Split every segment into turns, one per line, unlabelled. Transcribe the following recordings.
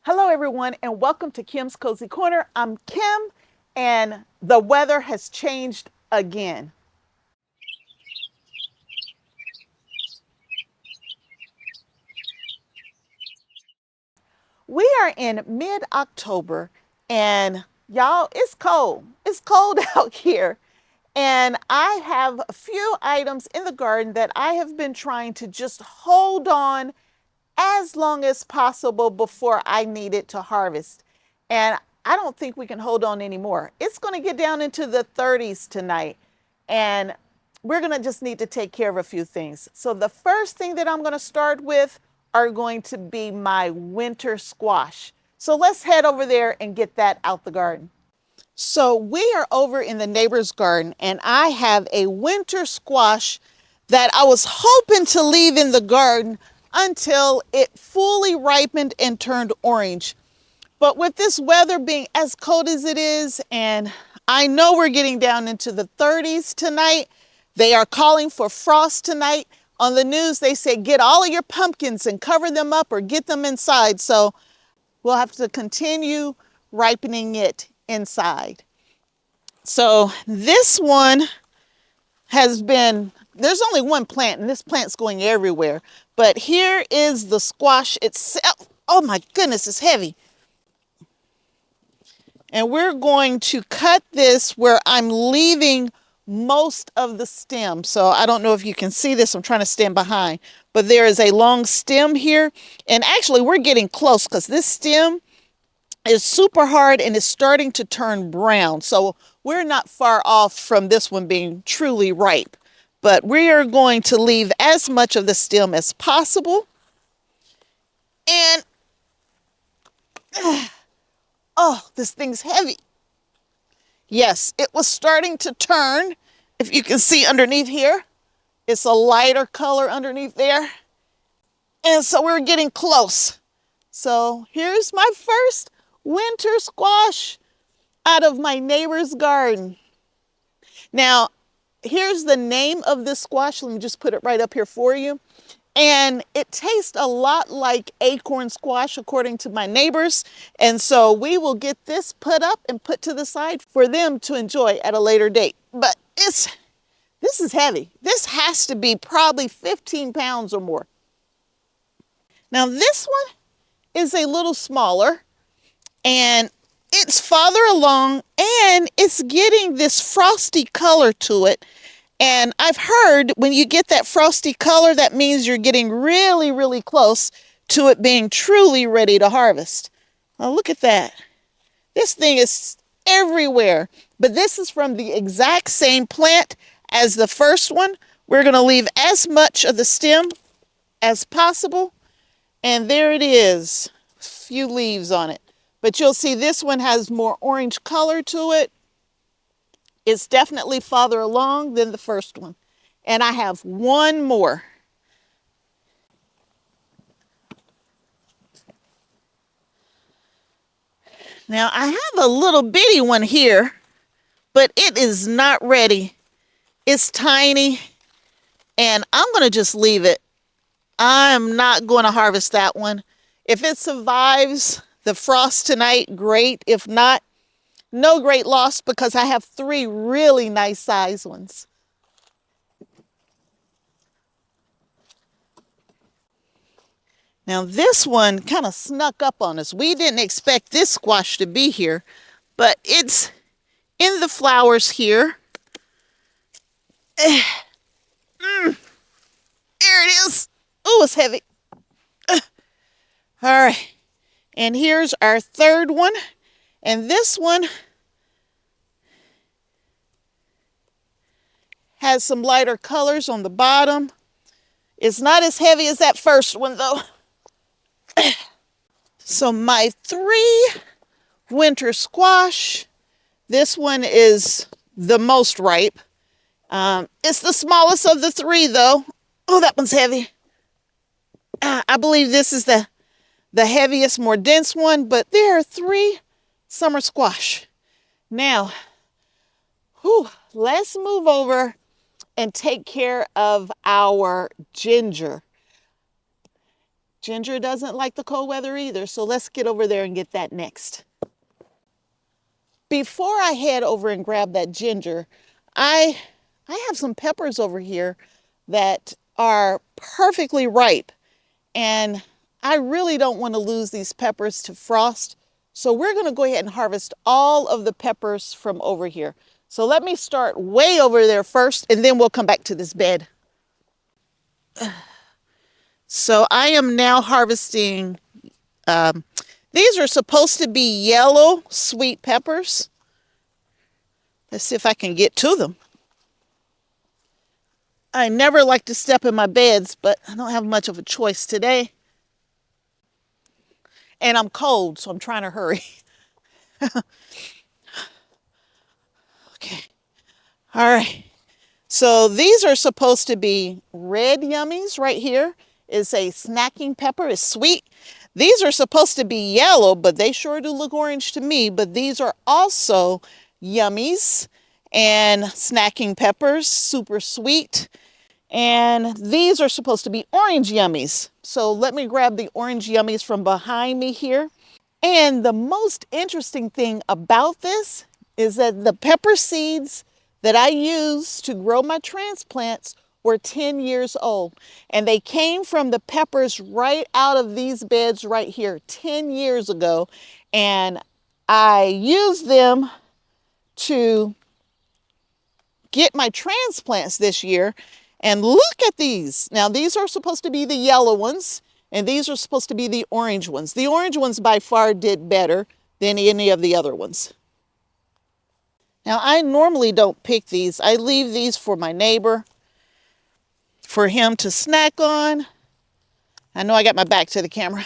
Hello, everyone, and welcome to Kim's Cozy Corner. I'm Kim, and the weather has changed again. We are in mid-October, and y'all, it's cold. It's cold out here. And I have a few items in the garden that I have been trying to just hold on as long as possible before I need it to harvest. And I don't think we can hold on anymore. It's going to get down into the 30s tonight, and we're going to just need to take care of a few things. So the first thing that I'm going to start with are going to be my winter squash. So let's head over there and get that out the garden. So we are over in the neighbor's garden, and I have a winter squash that I was hoping to leave in the garden until it fully ripened and turned orange. But with this weather being as cold as it is, and I know we're getting down into the 30s tonight, they are calling for frost tonight. On the news, they say get all of your pumpkins and cover them up or get them inside. So we'll have to continue ripening it inside. So this one has been, there's only one plant, and this plant's going everywhere. But here is the squash itself. Oh my goodness, it's heavy. And we're going to cut this where I'm leaving most of the stem. So I don't know if you can see this. I'm trying to stand behind. But there is a long stem here. And actually, we're getting close because this stem is super hard and it's starting to turn brown. So we're not far off from this one being truly ripe. But we are going to leave as much of the stem as possible. And oh, this thing's heavy. Yes, it was starting to turn. If you can see underneath here, it's a lighter color underneath there. And so we're getting close. So here's my first winter squash out of my neighbor's garden. Now, here's the name of this squash. Let me just put it right up here for you. And it tastes a lot like acorn squash, according to my neighbors. And so we will get this put up and put to the side for them to enjoy at a later date. But this is heavy. This has to be probably 15 pounds or more. Now this one is a little smaller, and it's farther along, and it's getting this frosty color to it. And I've heard when you get that frosty color, that means you're getting really, really close to it being truly ready to harvest. Now look at that. This thing is everywhere. But this is from the exact same plant as the first one. We're going to leave as much of the stem as possible. And there it is. A few leaves on it. But you'll see this one has more orange color to it. It's definitely farther along than the first one. And I have one more. Now I have a little bitty one here, but it is not ready. It's tiny, and I'm going to just leave it. I'm not going to harvest that one. If it survives the frost tonight, great. If not, no great loss, because I have 3 really nice size ones. Now this one kind of snuck up on us. We didn't expect this squash to be here, but it's in the flowers here. There it is. Oh, it's heavy. All right. And here's our third one. And this one has some lighter colors on the bottom. It's not as heavy as that first one, though. So my 3 winter squash, this one is the most ripe. It's the smallest of the 3, though. Oh, that one's heavy. I believe this is the heaviest, more dense one, but there are 3 summer squash. Now, let's move over and take care of our ginger. Ginger doesn't like the cold weather either, so let's get over there and get that next. Before I head over and grab that ginger, I have some peppers over here that are perfectly ripe, and I really don't want to lose these peppers to frost. So we're going to go ahead and harvest all of the peppers from over here. So let me start way over there first, and then we'll come back to this bed. So I am now harvesting, these are supposed to be yellow sweet peppers. Let's see if I can get to them. I never like to step in my beds, but I don't have much of a choice today. And I'm cold, so I'm trying to hurry. Okay. All right. So these are supposed to be red yummies right here. It's a snacking pepper. It's sweet. These are supposed to be yellow, but they sure do look orange to me. But these are also yummies and snacking peppers, super sweet. And these are supposed to be orange yummies. So let me grab the orange yummies from behind me here. And the most interesting thing about this is that the pepper seeds that I used to grow my transplants were 10 years old. And they came from the peppers right out of these beds right here 10 years ago. And I used them to get my transplants this year. And look at these. Now, these are supposed to be the yellow ones, and these are supposed to be the orange ones. The orange ones by far did better than any of the other ones. Now, I normally don't pick these. I leave these for my neighbor, for him to snack on. I know I got my back to the camera.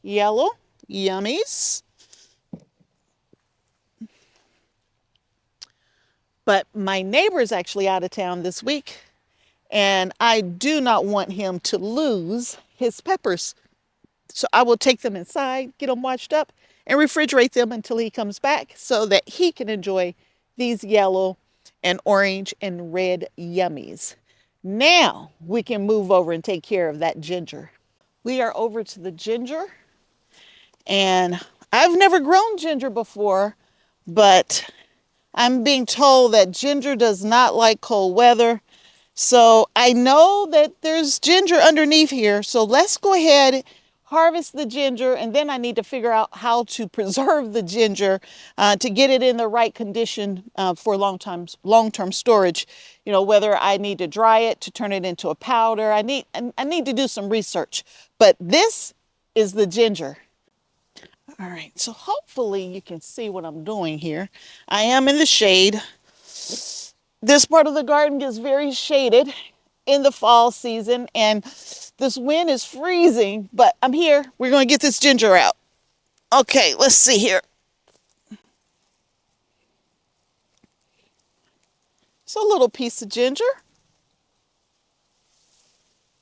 Yellow yummies. But my neighbor is actually out of town this week, and I do not want him to lose his peppers. So I will take them inside, get them washed up, and refrigerate them until he comes back so that he can enjoy these yellow and orange and red yummies. Now we can move over and take care of that ginger. We are over to the ginger, and I've never grown ginger before, but I'm being told that ginger does not like cold weather. So I know that there's ginger underneath here. So let's go ahead, harvest the ginger, and then I need to figure out how to preserve the ginger to get it in the right condition for long-term storage. You know, whether I need to dry it to turn it into a powder. I need to do some research. But this is the ginger. All right, so hopefully you can see what I'm doing here. I am in the shade. This part of the garden gets very shaded in the fall season, and this wind is freezing, but I'm here. We're going to get this ginger out. Okay, let's see here. It's a little piece of ginger.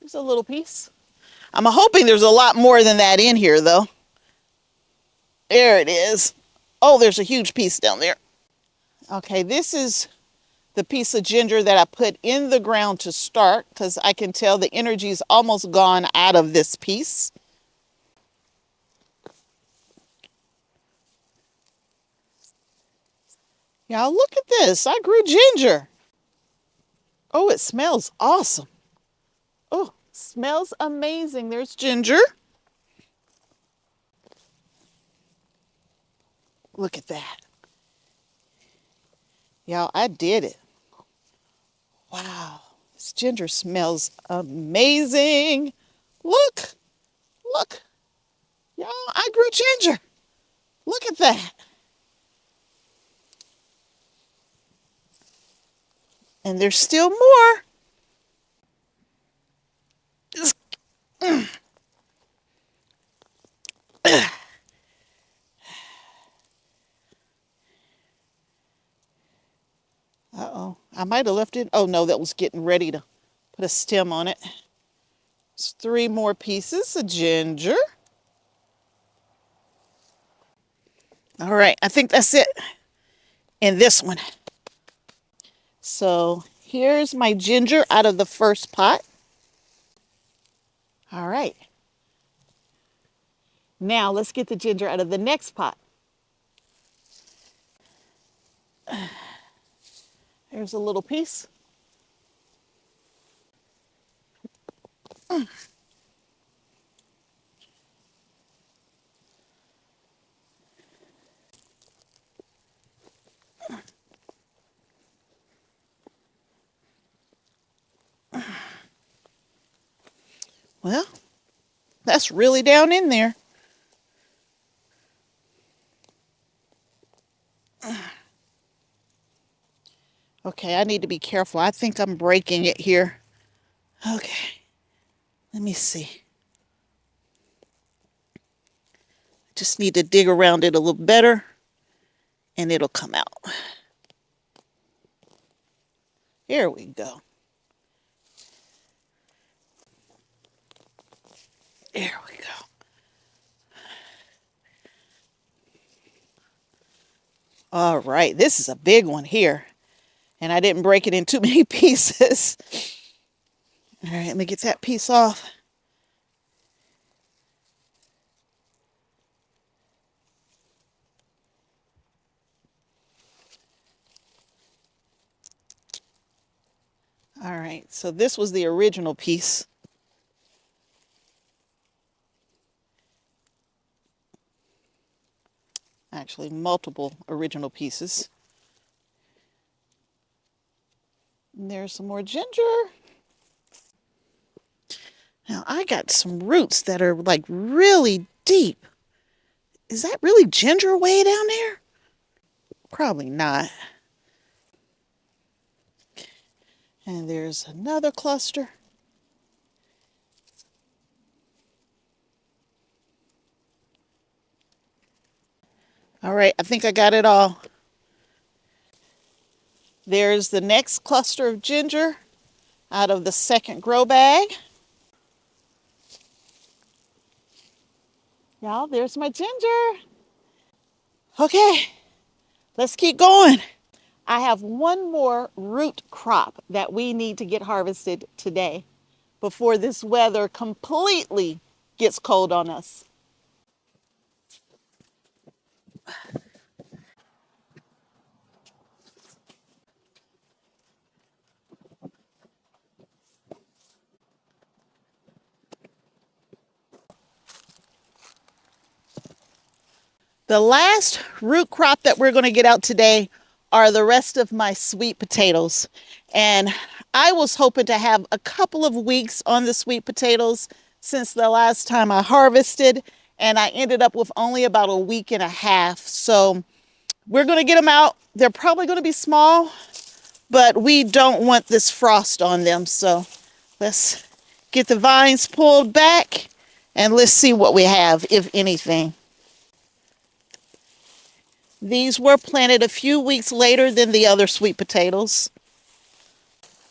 There's a little piece. I'm hoping there's a lot more than that in here, though. There it is. Oh, there's a huge piece down there. Okay, this is the piece of ginger that I put in the ground to start, because I can tell the energy is almost gone out of this piece. Y'all, look at this. I grew ginger. Oh, it smells awesome. Oh, smells amazing. There's ginger. Look at that. Y'all, I did it. Wow, this ginger smells amazing. Look, look. Y'all, I grew ginger. Look at that. And there's still more. Uh-oh, I might have left it. Oh no, that was getting ready to put a stem on it. It's 3 more pieces of ginger. All right, I think that's it in this one. So here's my ginger out of the first pot. All right. Now let's get the ginger out of the next pot. There's a little piece. Well, that's really down in there. Okay, I need to be careful. I think I'm breaking it here. Okay, let me see. Just need to dig around it a little better and it'll come out. Here we go. There we go. All right, this is a big one here. And I didn't break it in too many pieces. All right, let me get that piece off. All right, so this was the original piece. Actually, multiple original pieces. And there's some more ginger. Now I got some roots that are like really deep. Is that really ginger way down there? Probably not. And there's another cluster. All right, I think I got it all. There's the next cluster of ginger out of the second grow bag. Y'all, there's my ginger. Okay, let's keep going. I have one more root crop that we need to get harvested today before this weather completely gets cold on us. The last root crop that we're going to get out today are the rest of my sweet potatoes. And I was hoping to have a couple of weeks on the sweet potatoes since the last time I harvested, and I ended up with only about a week and a half. So we're going to get them out. They're probably going to be small, but we don't want this frost on them. So let's get the vines pulled back and let's see what we have, if anything. These were planted a few weeks later than the other sweet potatoes.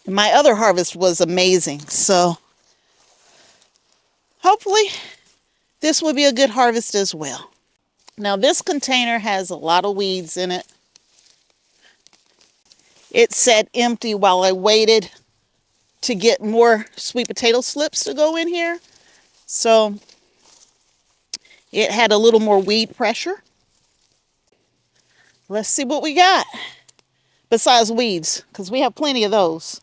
My other harvest was amazing, so hopefully this will be a good harvest as well. Now this container has a lot of weeds in it. It sat empty while I waited to get more sweet potato slips to go in here. So it had a little more weed pressure. Let's see what we got besides weeds, because we have plenty of those.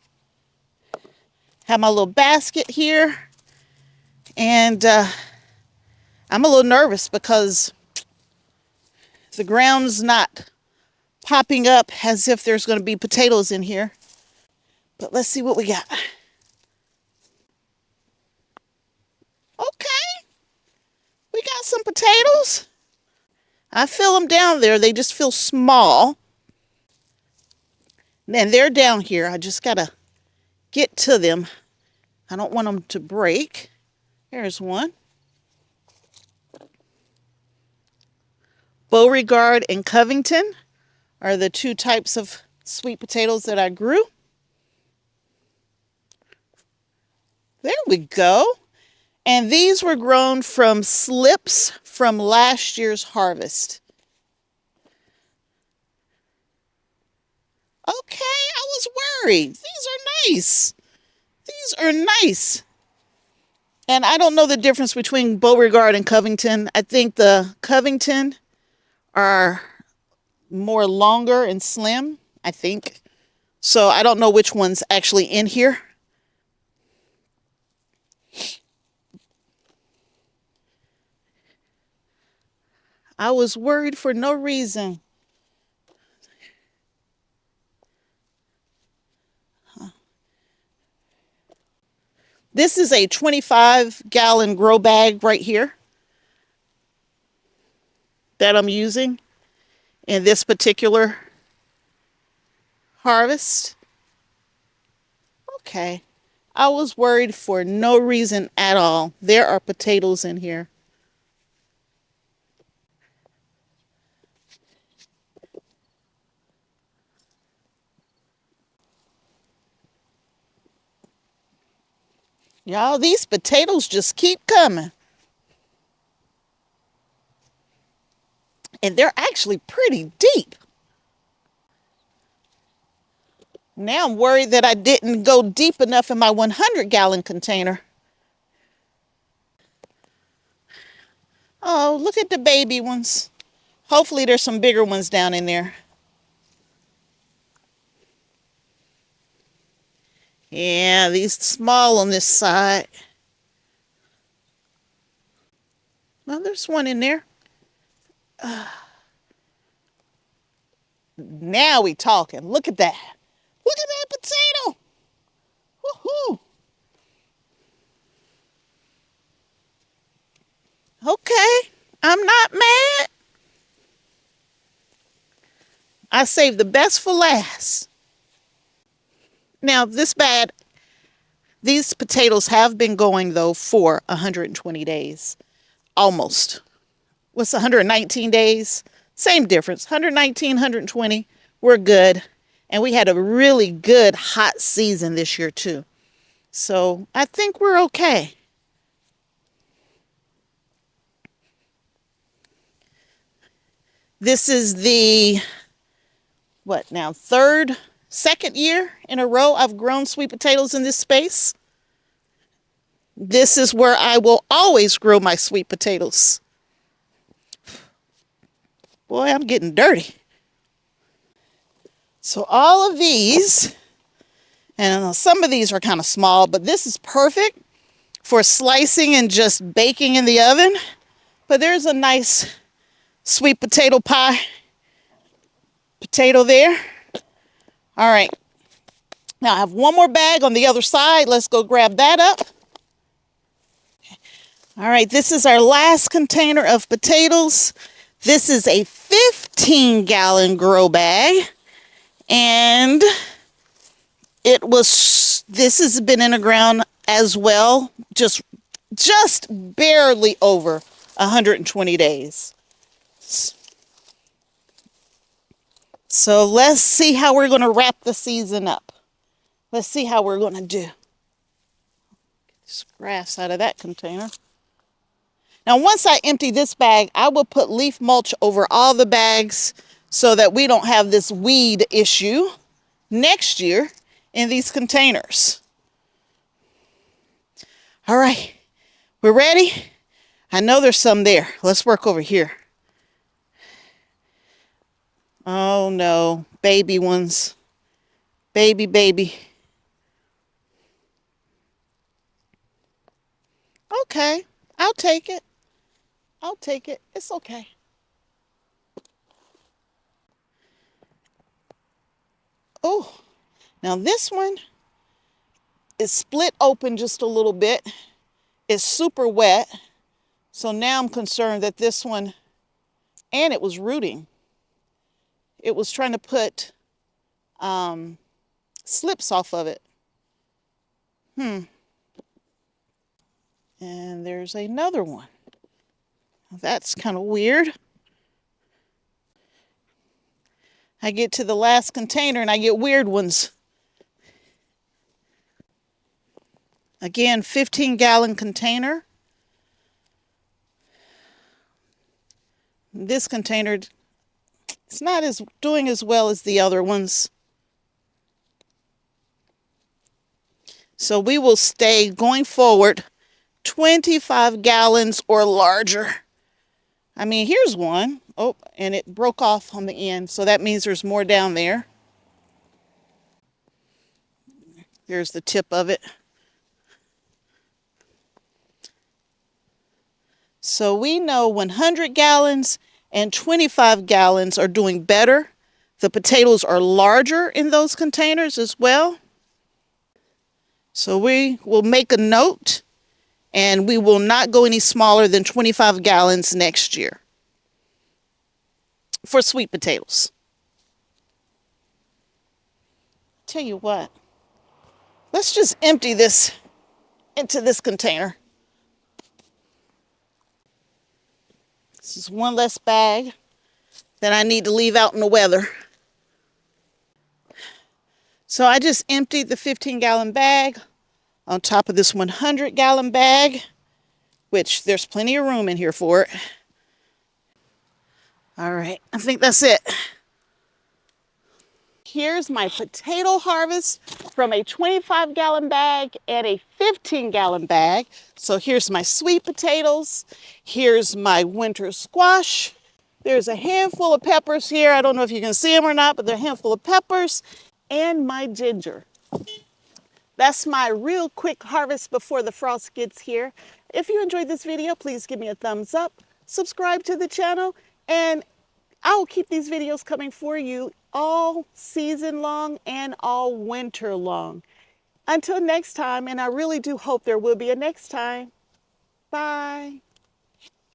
Have my little basket here, and I'm a little nervous because the ground's not popping up as if there's going to be potatoes in here. But let's see what we got. Okay, we got some potatoes. I feel them down there. They just feel small. And they're down here. I just got to get to them. I don't want them to break. Here's one. Beauregard and Covington are the two types of sweet potatoes that I grew. There we go. And these were grown from slips from last year's harvest. Okay, I was worried. These are nice. These are nice. And I don't know the difference between Beauregard and Covington. I think the Covington are more longer and slim, I think. So I don't know which one's actually in here. I was worried for no reason. This is a 25-gallon grow bag right here that I'm using in this particular harvest. Okay. I was worried for no reason at all. There are potatoes in here. Y'all, these potatoes just keep coming. And they're actually pretty deep. Now I'm worried that I didn't go deep enough in my 100-gallon container. Oh, look at the baby ones. Hopefully there's some bigger ones down in there. Yeah, these small on this side. Well, there's one in there. Now we talking. Look at that. Look at that potato. Woohoo. Okay, I'm not mad. I saved the best for last. Now, these potatoes have been going, though, for 120 days. Almost. What's 119 days? Same difference. 119, 120. We're good. And we had a really good hot season this year, too. So I think we're okay. This is the, second year in a row I've grown sweet potatoes in this space. This is where I will always grow my sweet potatoes. Boy, I'm getting dirty. So all of these, and some of these are kind of small, but this is perfect for slicing and just baking in the oven. But there's a nice sweet potato pie potato there. All right. Now I have one more bag on the other side. Let's go grab that up. All right, this is our last container of potatoes. This is a 15-gallon grow bag. And this has been in the ground as well, just barely over 120 days. So let's see how we're going to wrap the season up. Let's see how we're going to do. Get this grass out of that container. Now, once I empty this bag, I will put leaf mulch over all the bags so that we don't have this weed issue next year in these containers. All right, we're ready. I know there's some there. Let's work over here. Oh no, baby ones. Baby. Okay, I'll take it. It's okay. Oh, now this one is split open just a little bit. It's super wet. So now I'm concerned that this one, and it was rooting. It was trying to put slips off of it. And there's another one. That's kind of weird. I get to the last container and I get weird ones. Again, 15-gallon container. This container, it's not doing as well as the other ones. So we will stay going forward 25 gallons or larger. I mean, here's one. Oh, and it broke off on the end, so that means there's more down there. There's the tip of it. So we know 100 gallons and 25 gallons are doing better. The potatoes are larger in those containers as well. So we will make a note, and we will not go any smaller than 25 gallons next year for sweet potatoes. Tell you what, let's just empty this into this container. This is one less bag that I need to leave out in the weather. So I just emptied the 15-gallon bag on top of this 100-gallon bag, which there's plenty of room in here for it. All right, I think that's it. Here's my potato harvest from a 25-gallon bag and a 15-gallon bag. So here's my sweet potatoes. Here's my winter squash. There's a handful of peppers here. I don't know if you can see them or not, but they're a handful of peppers. And my ginger. That's my real quick harvest before the frost gets here. If you enjoyed this video, please give me a thumbs up, subscribe to the channel, and I will keep these videos coming for you all season long and all winter long. Until next time, and I really do hope there will be a next time. Bye.